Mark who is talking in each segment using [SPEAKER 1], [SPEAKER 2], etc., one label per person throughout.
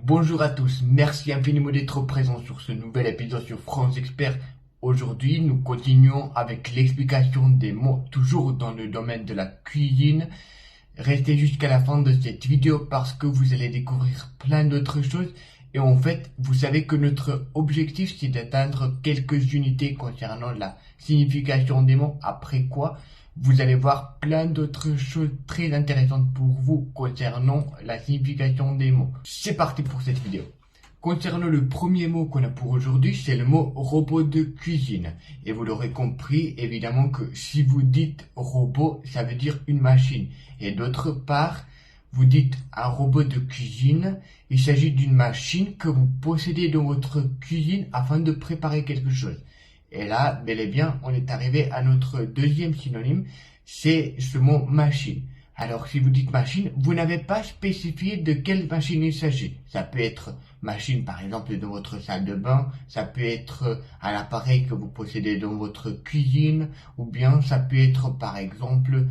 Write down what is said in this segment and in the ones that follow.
[SPEAKER 1] Bonjour à tous, merci infiniment d'être présents sur ce nouvel épisode sur France Expert. Aujourd'hui, nous continuons avec l'explication des mots, toujours dans le domaine de la cuisine. Restez jusqu'à la fin de cette vidéo parce que vous allez découvrir plein d'autres choses. Et en fait, vous savez que notre objectif, c'est d'atteindre quelques unités concernant la signification des mots, après quoi vous allez voir plein d'autres choses très intéressantes pour vous concernant la signification des mots. C'est parti pour cette vidéo. Concernant le premier mot qu'on a pour aujourd'hui, c'est le mot robot de cuisine. Et vous l'aurez compris, évidemment que si vous dites robot, ça veut dire une machine. Et d'autre part, vous dites un robot de cuisine, il s'agit d'une machine que vous possédez dans votre cuisine afin de préparer quelque chose. Et là, bel et bien, on est arrivé à notre deuxième synonyme, c'est ce mot machine. Alors, si vous dites machine, vous n'avez pas spécifié de quelle machine il s'agit. Ça peut être machine, par exemple, dans votre salle de bain, ça peut être un appareil que vous possédez dans votre cuisine, ou bien ça peut être, par exemple,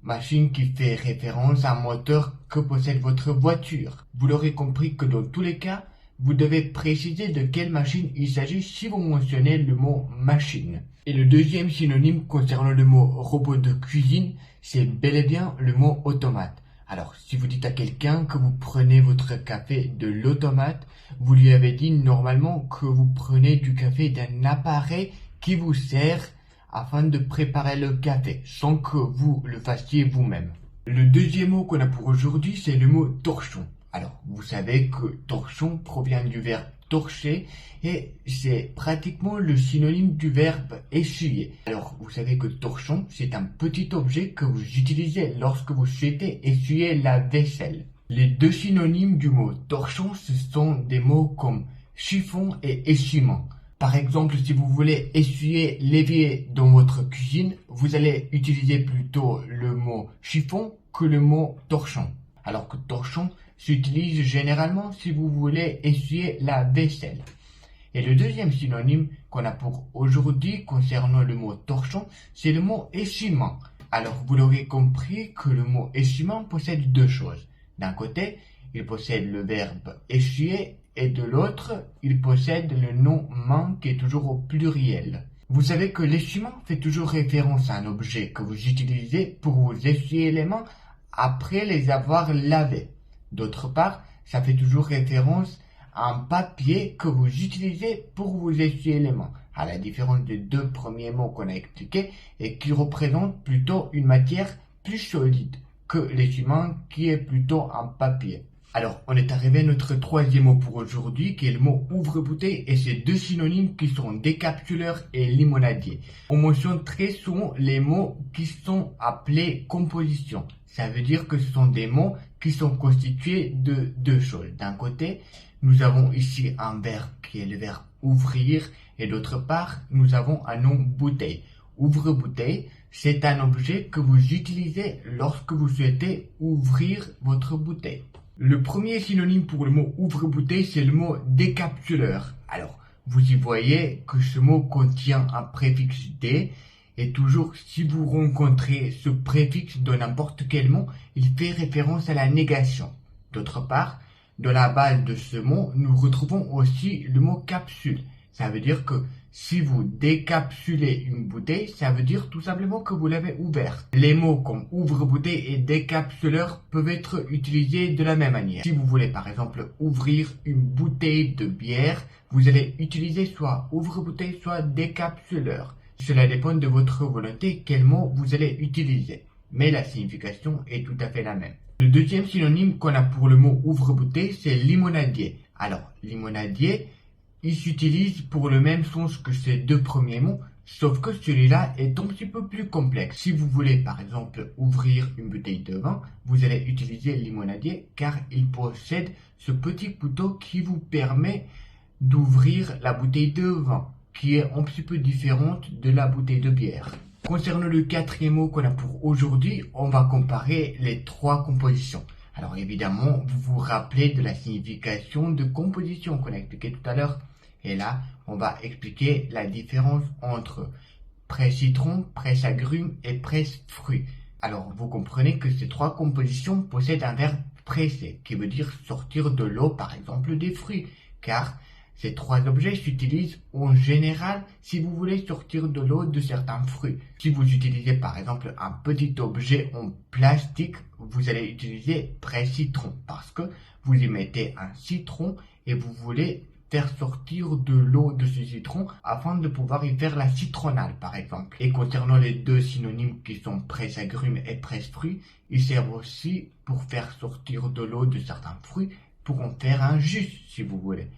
[SPEAKER 1] machine qui fait référence à un moteur que possède votre voiture. Vous l'aurez compris que dans tous les cas, vous devez préciser de quelle machine il s'agit si vous mentionnez le mot machine. Et le deuxième synonyme concernant le mot robot de cuisine, c'est bel et bien le mot automate. Alors, si vous dites à quelqu'un que vous prenez votre café de l'automate, vous lui avez dit normalement que vous prenez du café d'un appareil qui vous sert afin de préparer le café, sans que vous le fassiez vous-même. Le deuxième mot qu'on a pour aujourd'hui, c'est le mot torchon. Alors, vous savez que torchon provient du verbe torcher et c'est pratiquement le synonyme du verbe essuyer. Alors, vous savez que torchon, c'est un petit objet que vous utilisez lorsque vous souhaitez essuyer la vaisselle. Les deux synonymes du mot torchon, ce sont des mots comme chiffon et essuiement. Par exemple, si vous voulez essuyer l'évier dans votre cuisine, vous allez utiliser plutôt le mot chiffon que le mot torchon. Alors que torchon s'utilise généralement si vous voulez essuyer la vaisselle. Et le deuxième synonyme qu'on a pour aujourd'hui concernant le mot torchon, c'est le mot essuiement. Alors vous l'aurez compris que le mot essuiement possède deux choses. D'un côté, il possède le verbe essuyer et de l'autre, il possède le nom main qui est toujours au pluriel. Vous savez que l'essuiement fait toujours référence à un objet que vous utilisez pour vous essuyer les mains après les avoir lavés. D'autre part, ça fait toujours référence à un papier que vous utilisez pour vous essuyer les mains, à la différence des deux premiers mots qu'on a expliqués et qui représentent plutôt une matière plus solide que l'essuie-main qui est plutôt un papier. Alors, on est arrivé à notre troisième mot pour aujourd'hui, qui est le mot ouvre-bouteille, et ces deux synonymes qui sont décapsuleur et limonadier. On mentionne très souvent les mots qui sont appelés compositions. Ça veut dire que ce sont des mots qui sont constitués de deux choses. D'un côté, nous avons ici un verbe qui est le verbe ouvrir, et d'autre part, nous avons un nom bouteille. Ouvre-bouteille, c'est un objet que vous utilisez lorsque vous souhaitez ouvrir votre bouteille. Le premier synonyme pour le mot ouvre-bouteille, c'est le mot décapsuleur. Alors, vous y voyez que ce mot contient un préfixe dé, et toujours si vous rencontrez ce préfixe dans n'importe quel mot, il fait référence à la négation. D'autre part, dans la base de ce mot, nous retrouvons aussi le mot capsule. Ça veut dire que si vous décapsulez une bouteille, ça veut dire tout simplement que vous l'avez ouverte. Les mots comme ouvre-bouteille et décapsuleur peuvent être utilisés de la même manière. Si vous voulez par exemple ouvrir une bouteille de bière, vous allez utiliser soit ouvre-bouteille, soit décapsuleur. Cela dépend de votre volonté quel mot vous allez utiliser. Mais la signification est tout à fait la même. Le deuxième synonyme qu'on a pour le mot ouvre-bouteille, c'est limonadier. Alors, limonadier, il s'utilise pour le même sens que ces deux premiers mots, sauf que celui-là est un petit peu plus complexe. Si vous voulez par exemple ouvrir une bouteille de vin, vous allez utiliser limonadier car il possède ce petit couteau qui vous permet d'ouvrir la bouteille de vin, qui est un petit peu différente de la bouteille de bière. Concernant le quatrième mot qu'on a pour aujourd'hui, on va comparer les trois compositions. Alors évidemment, vous vous rappelez de la signification de composition qu'on a expliqué tout à l'heure. Et là, on va expliquer la différence entre presse-citron, presse-agrumes et presse-fruits. Alors, vous comprenez que ces trois compositions possèdent un verbe presser, qui veut dire sortir de l'eau, par exemple des fruits, car ces trois objets s'utilisent en général si vous voulez sortir de l'eau de certains fruits. Si vous utilisez par exemple un petit objet en plastique, vous allez utiliser presse-citron parce que vous y mettez un citron et vous voulez faire sortir de l'eau de ce citron afin de pouvoir y faire la citronnade par exemple. Et concernant les deux synonymes qui sont presse-agrumes et presse-fruits, ils servent aussi pour faire sortir de l'eau de certains fruits pour en faire un jus si vous voulez.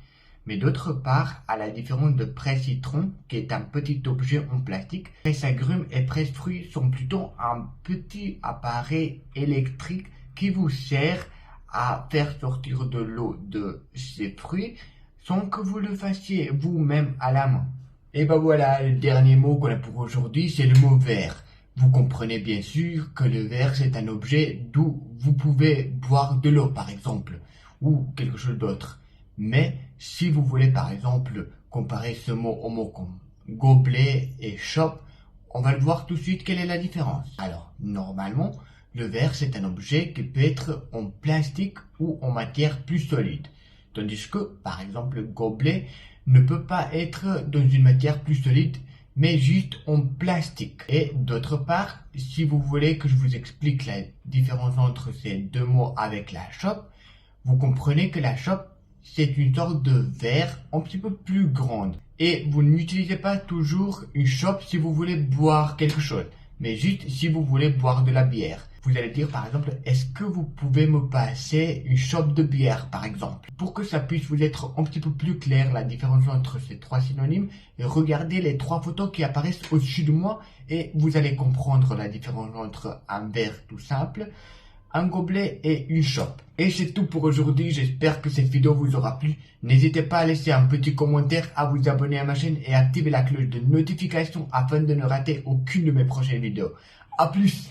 [SPEAKER 1] Mais d'autre part, à la différence de presse-citron, qui est un petit objet en plastique, presse-agrumes et presse-fruits sont plutôt un petit appareil électrique qui vous sert à faire sortir de l'eau de ces fruits sans que vous le fassiez vous-même à la main. Et ben voilà, le dernier mot qu'on a pour aujourd'hui, c'est le mot verre. Vous comprenez bien sûr que le verre, c'est un objet d'où vous pouvez boire de l'eau, par exemple, ou quelque chose d'autre. Mais si vous voulez par exemple comparer ce mot au mot comme gobelet et chope, on va le voir tout de suite quelle est la différence. Alors, normalement, le verre c'est un objet qui peut être en plastique ou en matière plus solide. Tandis que, par exemple, le gobelet ne peut pas être dans une matière plus solide, mais juste en plastique. Et d'autre part, si vous voulez que je vous explique la différence entre ces deux mots avec la chope, vous comprenez que la chope c'est une sorte de verre un petit peu plus grande. Et vous n'utilisez pas toujours une chope si vous voulez boire quelque chose, mais juste si vous voulez boire de la bière. Vous allez dire par exemple, est-ce que vous pouvez me passer une chope de bière par exemple? Pour que ça puisse vous être un petit peu plus clair la différence entre ces trois synonymes, regardez les trois photos qui apparaissent au-dessus de moi et vous allez comprendre la différence entre un verre tout simple, un gobelet et une chope. Et c'est tout pour aujourd'hui, j'espère que cette vidéo vous aura plu. N'hésitez pas à laisser un petit commentaire, à vous abonner à ma chaîne et à activer la cloche de notification afin de ne rater aucune de mes prochaines vidéos. A plus!